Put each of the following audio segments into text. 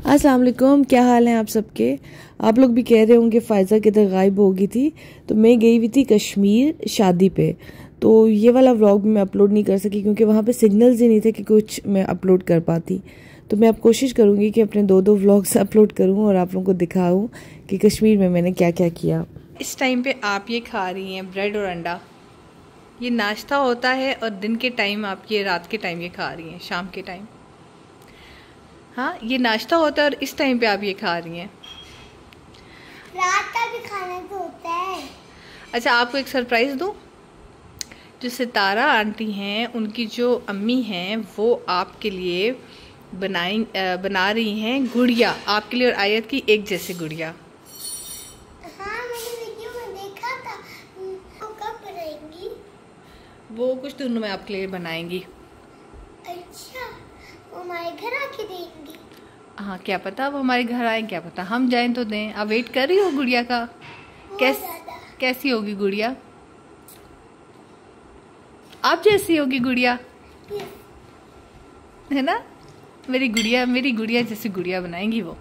अस्सलाम वालेकुम, क्या हाल है आप सबके। आप लोग भी कह रहे होंगे फ़ायज़ा किधर गायब हो गई थी। तो मैं गई हुई थी कश्मीर शादी पे, तो ये वाला व्लॉग मैं अपलोड नहीं कर सकी क्योंकि वहाँ पे सिग्नल्स ही नहीं थे कि कुछ मैं अपलोड कर पाती। तो मैं अब कोशिश करूँगी कि अपने दो व्लॉग्स अपलोड करूँ और आप लोगों को दिखाऊँ कि कश्मीर में मैंने क्या क्या किया। इस टाइम पे आप ये खा रही हैं ब्रेड और अंडा। ये नाश्ता होता है और दिन के टाइम आप ये रात के टाइम ये खा रही हैं, शाम के टाइम। हाँ, ये नाश्ता होता है और इस टाइम पे आप ये खा रही हैं। रात का भी खाना तो होता है। अच्छा, आपको एक सरप्राइज़ दूँ। जो सितारा आंटी हैं, उनकी जो अम्मी हैं, वो आपके लिए बना रही हैं गुड़िया, आपके लिए और आयत की एक जैसी गुड़िया। हाँ, मैंने वीडियो में देखा था। वो कब बनाएंगी? वो कुछ दिनों में आपके लिए बनाएंगी। अच्छा, वो हमारे घर आके देंगी? हाँ, क्या पता वो हमारे घर आए, क्या पता हम जाएं तो दें। आप वेट कर रही हो गुड़िया का? कैसी होगी गुड़िया? आप जैसी होगी गुड़िया, है ना? मेरी गुड़िया जैसी गुड़िया बनाएंगी वो।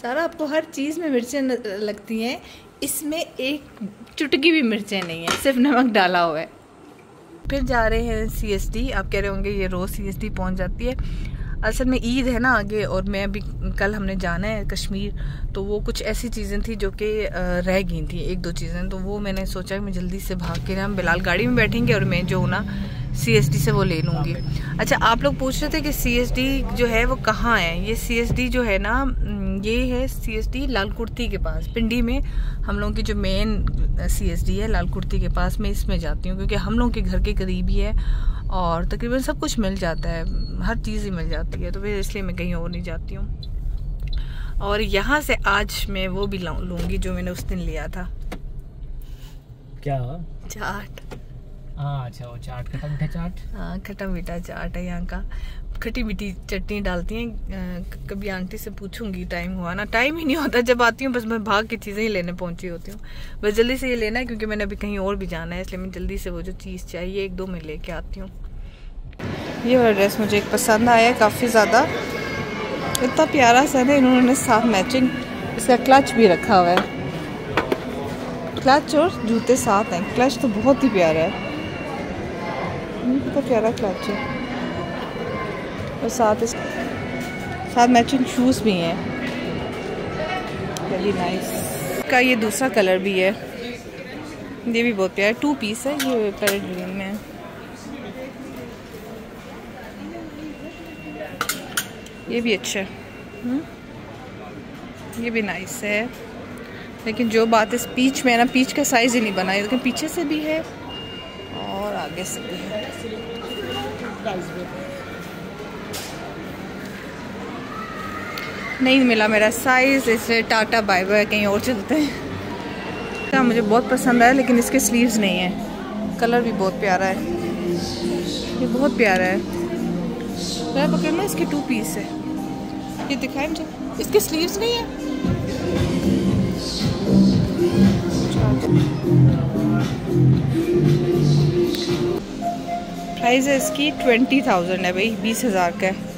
सारा आपको हर चीज़ में मिर्चें लगती हैं, इसमें एक चुटकी भी मिर्चें नहीं है, सिर्फ नमक डाला हुआ है। फिर जा रहे हैं CSD। आप कह रहे होंगे ये रोज़ CSD पहुंच जाती है। असल में ईद है ना आगे, और मैं अभी कल हमने जाना है कश्मीर, तो वो कुछ ऐसी चीज़ें थी जो कि रह गई थी, एक दो चीज़ें। तो वो मैंने सोचा कि मैं जल्दी से भाग के ना, हम बिलाल गाड़ी में बैठेंगे और मैं जो ना CSD से वो ले लूँगी। अच्छा, आप लोग पूछ रहे थे कि CSD जो है वो कहाँ है। ये CSD जो है ना, ये है CSD लाल कुर्ती के पास, पिंडी में। हम लोगों की जो मेन CSD है लाल कुर्ती के पास, मैं इसमें जाती हूँ क्योंकि हम लोगों के घर के करीब ही है और तकरीबन सब कुछ मिल जाता है, हर चीज़ ही मिल जाती है। तो फिर इसलिए मैं कहीं और नहीं जाती हूँ। और यहाँ से आज मैं वो भी लूँगी जो मैंने उस दिन लिया था। क्या? चाट। हाँ, अच्छा, वो चाट, खट्टा मीठा चाट। हाँ, खट्टा मीठा चाट है यहाँ का। खट्टी मीठी चटनी डालती हैं। कभी आंटी से पूछूंगी, टाइम हुआ ना। टाइम ही नहीं होता, जब आती हूँ बस मैं भाग के चीज़ें ही लेने पहुँची होती हूँ। बस जल्दी से ये लेना है क्योंकि मैंने अभी कहीं और भी जाना है, इसलिए मैं जल्दी से वो जो चीज़ चाहिए एक दो मैं लेके आती हूँ। ये वाला ड्रेस मुझे एक पसंद आया काफ़ी ज़्यादा, इतना प्यारा सा है। इन्होंने साथ मैचिंग इसका क्लच भी रखा हुआ है। क्लच और जूते साथ हैं। क्लच तो बहुत ही प्यारा है, कितना प्यारा क्लच है, और साथ मैचिंग शूज़ भी हैं, वेरी नाइस। का ये दूसरा कलर भी है, ये भी बहुत प्यारा। 2 पीस है, ये पैरेट ग्रीन में है। ये भी अच्छा है, ये भी नाइस है। लेकिन जो बात इस पीच में है ना, पीच का साइज़ ही नहीं बना है, लेकिन पीछे से भी है और आगे से भी है। नहीं मिला मेरा साइज़, इसलिए टाटा बाय बाय, कहीं और चलते हैं। मुझे बहुत पसंद आया लेकिन इसके स्लीव्स नहीं है। कलर भी बहुत प्यारा है, ये बहुत प्यारा है। मैं पकड़ना, इसके 2 पीस है। ये दिखाए मुझे, इसके स्लीव्स नहीं है। प्राइस है इसकी 20,000 है भाई, 20,000 का है।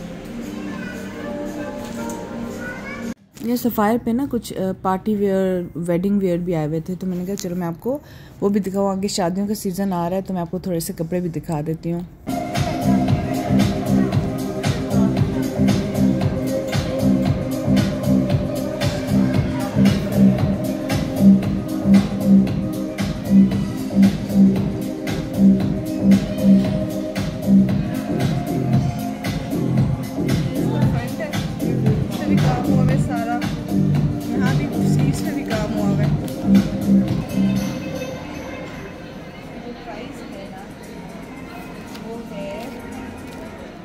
ये सफ़ायर पे ना कुछ पार्टी वेयर, वेडिंग वेयर भी आए हुए थे, तो मैंने कहा चलो मैं आपको वो भी दिखाऊँ। आगे शादियों का सीज़न आ रहा है तो मैं आपको थोड़े से कपड़े भी दिखा देती हूँ।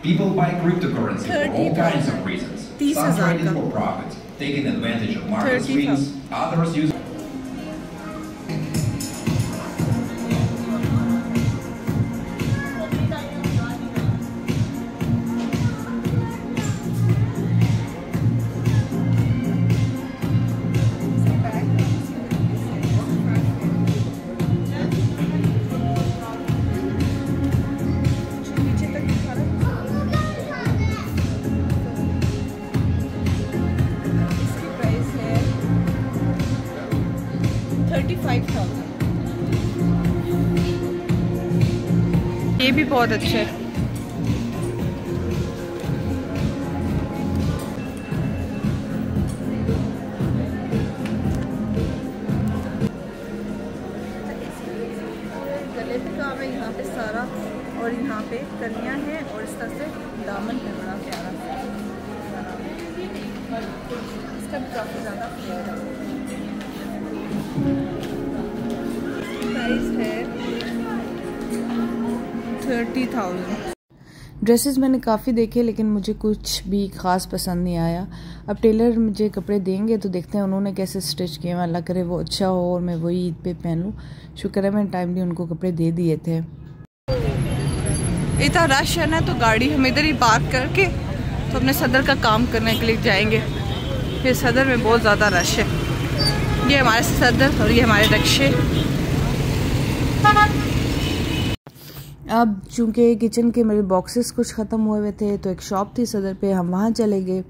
People buy cryptocurrency for all kinds of reasons. Some trade it for profit, taking advantage of market swings. Others use ये भी बहुत अच्छा है। गले पे काम है यहाँ पे सारा, और यहाँ पे कलियाँ हैं और इस तरह से दामन है बड़ा प्यारा। इसका भी काफ़ी ज़्यादा फ्लेयर है। प्राइस है 30,000। ड्रेसेस मैंने काफ़ी देखे लेकिन मुझे कुछ भी ख़ास पसंद नहीं आया। अब टेलर मुझे कपड़े देंगे तो देखते हैं उन्होंने कैसे स्टिच किए हैं। अल्लाह करे वो अच्छा हो और मैं वही ईद पे पहन लूँ। शुक्र है मैंने टाइमली उनको कपड़े दे दिए थे। इतना रश है ना, तो गाड़ी हम इधर ही पार्क करके तो अपने सदर का काम करने के लिए जाएंगे। फिर सदर में बहुत ज़्यादा रश है। ये हमारे सदर और ये हमारे रक्शे। अब चूँकि किचन के मेरे बॉक्सेस कुछ ख़त्म हुए हुए थे तो एक शॉप थी सदर पे, हम वहाँ चले गए।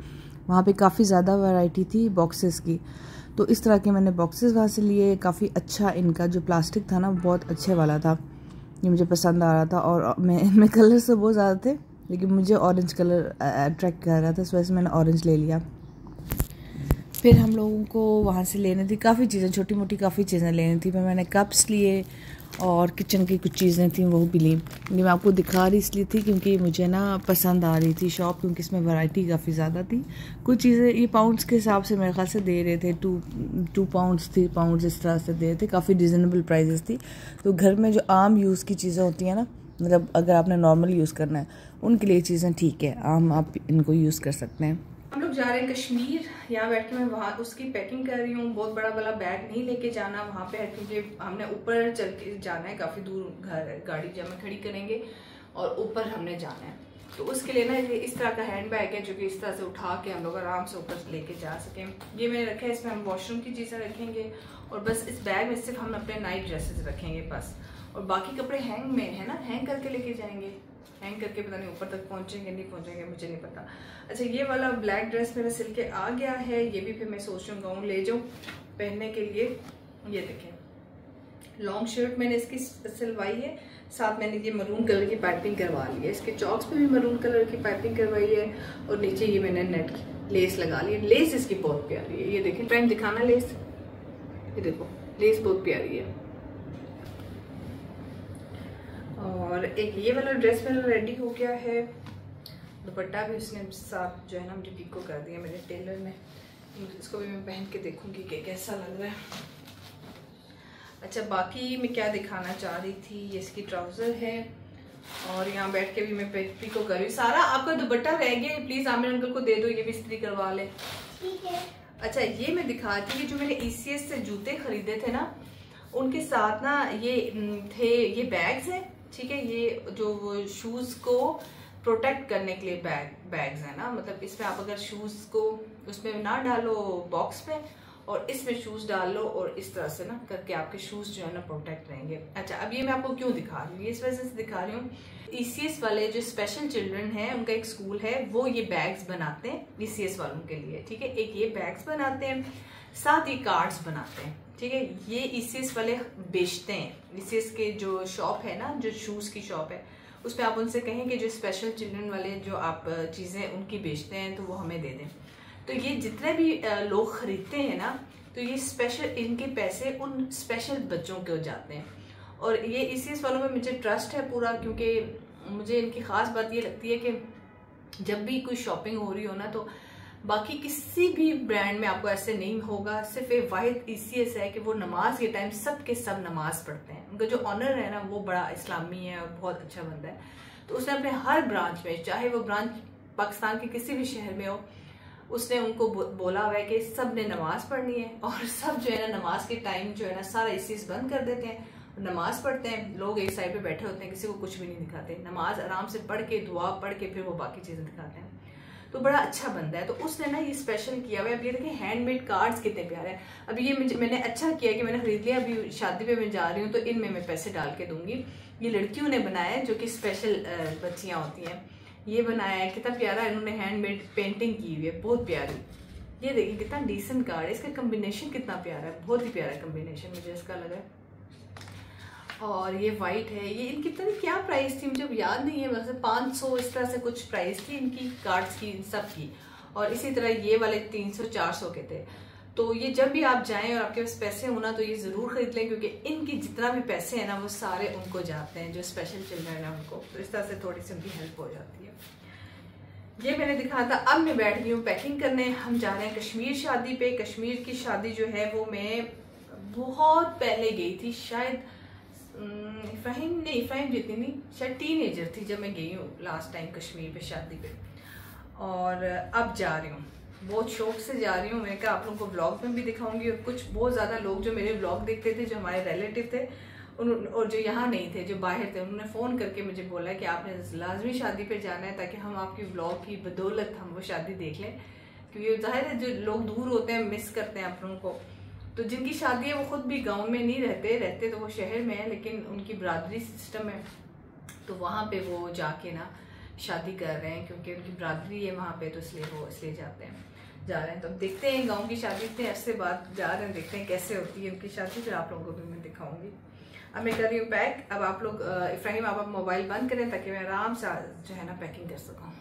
वहाँ पे काफ़ी ज़्यादा वैरायटी थी बॉक्सेस की, तो इस तरह के मैंने बॉक्सेस वहाँ से लिए। काफ़ी अच्छा इनका जो प्लास्टिक था ना बहुत अच्छे वाला था, ये मुझे पसंद आ रहा था। और मैं कलर से बहुत ज़्यादा थे लेकिन मुझे ऑरेंज कलर अट्रैक्ट कर रहा था, इस वजह से मैंने ऑरेंज ले लिया। फिर हम लोगों को वहाँ से लेनी थी काफ़ी चीज़ें, छोटी मोटी काफ़ी चीज़ें लेनी थी। मैंने कप्स लिए और किचन की कुछ चीज़ें थी वो भी ली। ये मैं आपको दिखा रही इसलिए थी क्योंकि मुझे ना पसंद आ रही थी शॉप, क्योंकि इसमें वैरायटी काफ़ी ज़्यादा थी। कुछ चीज़ें ये पाउंड्स के हिसाब से मेरे ख्याल से दे रहे थे, 2 पाउंड्स 3 पाउंड्स इस तरह से दे रहे थे। काफ़ी रिजनेबल प्राइजेस थी। तो घर में जो आम यूज़ की चीज़ें होती हैं ना, मतलब अगर आपने नॉर्मल यूज़ करना है उनके लिए चीज़ें ठीक है, आम आप इनको यूज़ कर सकते हैं। हम लोग जा रहे हैं कश्मीर। यहाँ बैठ के मैं वहाँ उसकी पैकिंग कर रही हूँ। बहुत बड़ा वाला बैग नहीं लेके जाना वहाँ पे, क्योंकि हमने ऊपर चल के जाना है, काफ़ी दूर घर है, गाड़ी जब में खड़ी करेंगे और ऊपर हमने जाना है। तो उसके लिए ना ये इस तरह का हैंड बैग है जो कि इस तरह से उठा के हम लोग आराम से ऊपर लेके जा सकें। ये मैंने रखा है, इसमें हम वॉशरूम की चीज़ें रखेंगे और बस इस बैग में सिर्फ हम अपने नाइट ड्रेसेस रखेंगे बस, और बाकी कपड़े हैंग में है ना, हैंग करके लेके जाएंगे। हैंग करके पता नहीं ऊपर तक पहुंचेंगे नहीं पहुंचेंगे, मुझे नहीं पता। अच्छा, ये वाला ब्लैक ड्रेस मेरा सिल के आ गया है। ये भी फिर मैं सोच रही हूँ गाउन ले जाऊँ पहनने के लिए। ये देखें, लॉन्ग शर्ट मैंने इसकी सिलवाई है, साथ मैंने ये मरून कलर की पाइपिंग करवा ली है। इसके चॉक्स पे भी मरून कलर की पाइपिंग करवाई है और नीचे ये मैंने नेट की लेस लगा ली है। लेस इसकी बहुत प्यारी है। ये देखें, फ्रेंड दिखाना लेस, ये देखो लेस बहुत प्यारी है। और एक ये वाला ड्रेस मेरा रेडी हो गया है। दुपट्टा भी उसने साथ जो है ना मुझे पिको कर दिया मेरे टेलर ने। इसको भी मैं पहन के देखूंगी कि कैसा लग रहा है। अच्छा, बाकी मैं क्या दिखाना चाह रही थी, ये इसकी ट्राउजर है और यहाँ बैठ के भी मैं पिको कर रही हूँ। सारा आपका दुपट्टा रह गया, प्लीज आमिर अंकल को दे दो, ये भी इस्त्री करवा ले। ठीक है। अच्छा, ये मैं दिखाती हूँ, जो मैंने ECS से जूते खरीदे थे ना, उनके साथ ना ये थे, ये बैग्स हैं, ठीक है। ये जो शूज को प्रोटेक्ट करने के लिए बैग्स है ना, मतलब इसमें आप अगर शूज को उसमें ना डालो बॉक्स में और इसमें शूज डाल लो और इस तरह से ना करके आपके शूज जो है ना प्रोटेक्ट रहेंगे। अच्छा, अब ये मैं आपको क्यों दिखा रही हूँ, इस वजह से दिखा रही हूँ, ECS वाले जो स्पेशल चिल्ड्रन है उनका एक स्कूल है, वो ये बैग्स बनाते हैं ECS वालों के लिए, ठीक है। एक ये बैग्स बनाते हैं, साथ ही कार्ड्स बनाते हैं, ठीक है। ये ECS वाले बेचते हैं। ECS के जो शॉप है ना, जो शूज की शॉप है, उसमें आप उनसे कहें कि जो स्पेशल चिल्ड्रन वाले जो आप चीज़ें उनकी बेचते हैं तो वो हमें दे दें। तो ये जितने भी लोग खरीदते हैं ना, तो ये स्पेशल, इनके पैसे उन स्पेशल बच्चों के हो जाते हैं। और ये ECS वालों में मुझे ट्रस्ट है पूरा, क्योंकि मुझे इनकी ख़ास बात ये लगती है कि जब भी कोई शॉपिंग हो रही हो ना, तो बाकी किसी भी ब्रांड में आपको ऐसे नहीं होगा। सिर्फ एक वाहिद ECS है कि वो नमाज के टाइम सब के सब नमाज पढ़ते हैं। उनका जो ऑनर है ना, वो बड़ा इस्लामी है और बहुत अच्छा बंदा है। तो उसने अपने हर ब्रांच में, चाहे वो ब्रांच पाकिस्तान के किसी भी शहर में हो, उसने उनको बोला हुआ है कि सब ने नमाज पढ़नी है और सब जो है ना नमाज के टाइम जो है ना सारा ECS बंद कर देते हैं, नमाज पढ़ते हैं। लोग एक साइड पे बैठे होते हैं, किसी को कुछ भी नहीं दिखाते, नमाज आराम से पढ़ के दुआ पढ़ के फिर वो बाकी चीजें दिखाते हैं। तो बड़ा अच्छा बंदा है। तो उसने ना ये स्पेशल किया हुआ है। अब ये देखिए हैंडमेड कार्ड्स कितने प्यारे हैं। अभी ये मैंने अच्छा किया कि मैंने खरीद लिया। अभी शादी पे मैं जा रही हूँ तो इनमें मैं पैसे डाल के दूंगी। ये लड़कियों ने बनाया है, जो कि स्पेशल बच्चियां होती हैं, ये बनाया है। कितना प्यारा इन्होंने हैंडमेड पेंटिंग की हुई है, बहुत प्यारी। ये देखिए कितना डिसेंट कार्ड है, इसका कॉम्बिनेशन कितना प्यारा है, बहुत ही प्यारा कॉम्बिनेशन मुझे इसका लगा है। और ये वाइट है। ये इनकी पता नहीं क्या प्राइस थी, मुझे अब याद नहीं है, वैसे 500 इस तरह से कुछ प्राइस थी इनकी कार्ड्स की, इन सब की। और इसी तरह ये वाले 300-400 के थे। तो ये जब भी आप जाएं और आपके पास पैसे होना तो ये ज़रूर खरीद लें, क्योंकि इनकी जितना भी पैसे हैं ना वो सारे उनको जाते हैं जो स्पेशल चिल्ड्रन है उनको। तो इस तरह से थोड़ी सी उनकी हेल्प हो जाती है। ये मैंने दिखाया था। अब मैं बैठ गई हूँ पैकिंग करने। हम जा रहे हैं कश्मीर शादी पे। कश्मीर की शादी जो है वो मैं बहुत पहले गई थी, शायद इफ्राहिम जितनी नहीं, शायद टीनेजर थी जब मैं गई हूँ लास्ट टाइम कश्मीर पे शादी पे। और अब जा रही हूँ, बहुत शौक से जा रही हूँ। मैंने कहा आप लोगों को व्लॉग में भी दिखाऊंगी। और कुछ बहुत ज़्यादा लोग जो मेरे व्लॉग देखते थे, जो हमारे रिलेटिव थे और जो यहाँ नहीं थे, जो बाहर थे, उन्होंने फ़ोन करके मुझे बोला कि आपने लाजमी शादी पे जाना है ताकि हम आपकी व्लॉग की बदौलत हम वो शादी देख लें। क्योंकि जाहिर है जो लोग दूर होते हैं मिस करते हैं आप लोगों को। तो जिनकी शादी है वो खुद भी गांव में नहीं रहते तो वो शहर में है, लेकिन उनकी बरादरी सिस्टम है तो वहाँ पे वो जाके ना शादी कर रहे हैं, क्योंकि उनकी बरादरी है वहाँ पे, तो इसलिए जा रहे हैं। तो अब देखते हैं, गांव की शादी इतने अरसे बाद जा रहे हैं, देखते हैं कैसे होती है उनकी शादी, फिर आप लोगों को भी मैं दिखाऊंगी। अब मैं कर रही हूँ पैक। अब आप लोग इफ्राहिम आप मोबाइल बंद करें ताकि मैं आराम से जो है ना पैकिंग कर सकूँ।